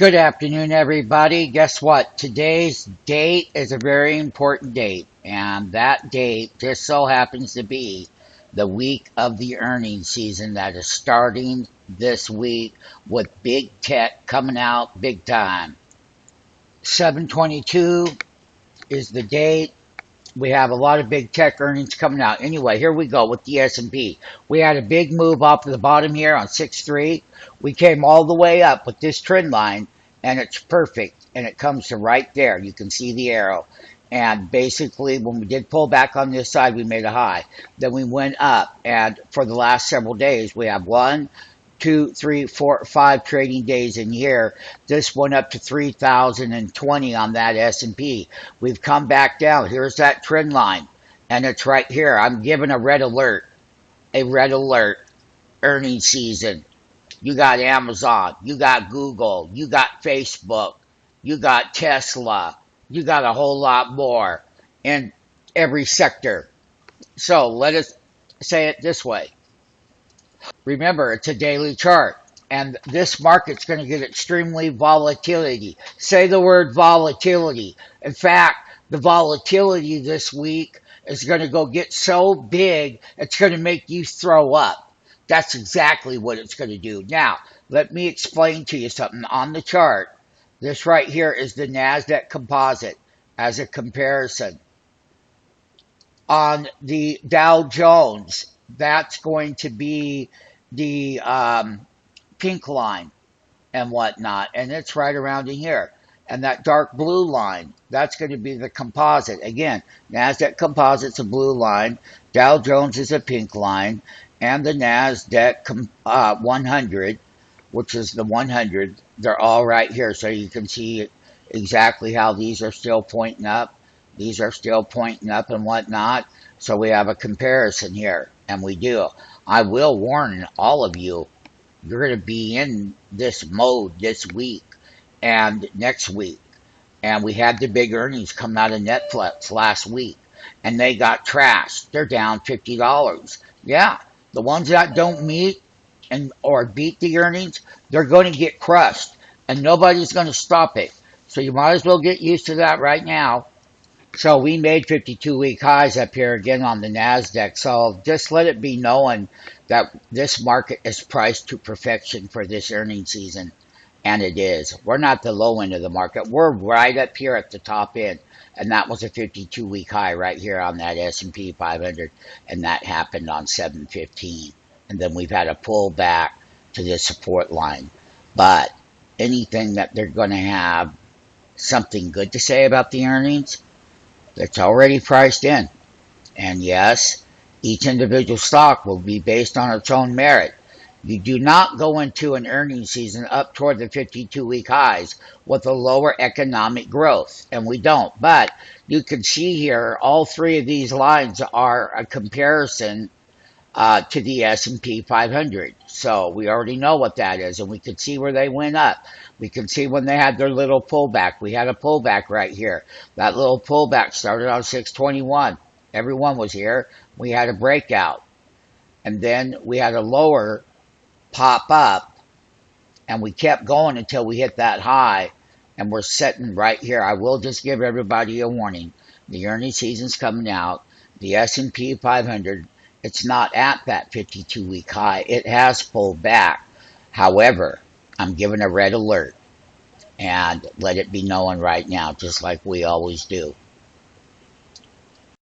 Good afternoon, everybody. Guess what? Today's date is a very important date, and that date just so happens to be the week of the earnings season that is starting this week with big tech coming out big time. 7/22 is the date. We have a lot of big tech earnings coming out. Anyway, here we go with the S&P. We had a big move off of the bottom here on 6.3. We came all the way up with this trend line, and it's perfect, and it comes to right there. You can see the arrow. And basically, when we did pull back on this side, we made a high. Then we went up, and for the last several days, we have 1, 2, 3, 4, 5 trading days in here. This went up to 3,020 on that S&P. We've come back down. Here's that trend line, and it's right here. I'm giving a red alert. A red alert. Earnings season. You got Amazon. You got Google. You got Facebook. You got Tesla. You got a whole lot more in every sector. So let us say it this way. Remember, it's a daily chart, and this market's going to get extremely volatility. Say the word volatility. In fact, the volatility this week is going to go get so big, it's going to make you throw up. That's exactly what it's going to do. Now, let me explain to you something on the chart. This right here is the NASDAQ composite as a comparison. On the Dow Jones, that's going to be the pink line and whatnot, and it's right around in here. And that dark blue line, that's going to be the composite. Again, NASDAQ composite's a blue line, Dow Jones is a pink line, and the NASDAQ 100, which is the 100, they're all right here. So you can see exactly how these are still pointing up. These are still pointing up and whatnot. So we have a comparison here, and we do. I will warn all of you, you're going to be in this mode this week and next week. And we had the big earnings come out of Netflix last week, and they got trashed. They're down $50. Yeah, the ones that don't meet and or beat the earnings, they're going to get crushed, and nobody's going to stop it. So you might as well get used to that right now. So we made 52-week highs up here again on the NASDAQ. So just let it be known that this market is priced to perfection for this earnings season. And it is. We're not the low end of the market. We're right up here at the top end. And that was a 52-week high right here on that S&P 500. And that happened on 7/15. And then we've had a pullback to the support line. But anything that they're going to have something good to say about the earnings, that's already priced in. And yes, each individual stock will be based on its own merit. You do not go into an earnings season up toward the 52-week highs with a lower economic growth, and we don't. But you can see here, all three of these lines are a comparison to the S&P 500. So we already know what that is, and we can see where they went up. We can see when they had their little pullback. We had a pullback right here. That little pullback started on 6/21. Everyone was here. We had a breakout. And then we had a lower pop up, and we kept going until we hit that high, and we're sitting right here. I will just give everybody a warning. The earnings season's coming out. The S&P 500, it's not at that 52-week high. It has pulled back. However, I'm giving a red alert, and let it be known right now, just like we always do.